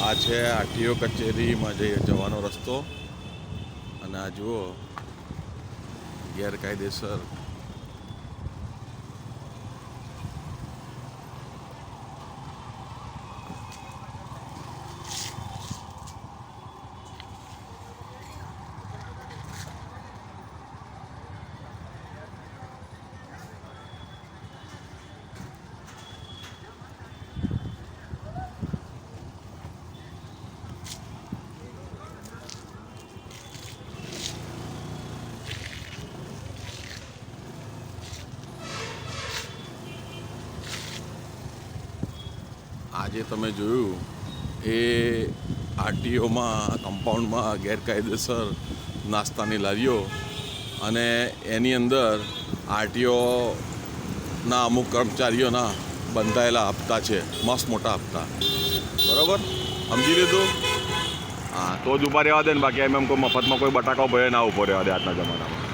આ છે આરટીઓ કચેરીમાં જવાનો રસ્તો અને આ જુઓ ગેરકાયદેસર આજે તમે જોયું એ આરટીઓમાં કમ્પાઉન્ડમાં ગેરકાયદેસર નાસ્તાની લારીઓ અને એની અંદર આરટીઓના અમુક કર્મચારીઓના બંધાયેલા હપ્તા છે, મસ્ત મોટા હપ્તા. બરાબર, સમજી લીધું? હા, તો જ ઊભા રહેવા દે ને, બાકી એમ કોઈ મફતમાં કોઈ બટાકાઓ ભરે ના ઊભો રહેવા દે આજના જમાનામાં.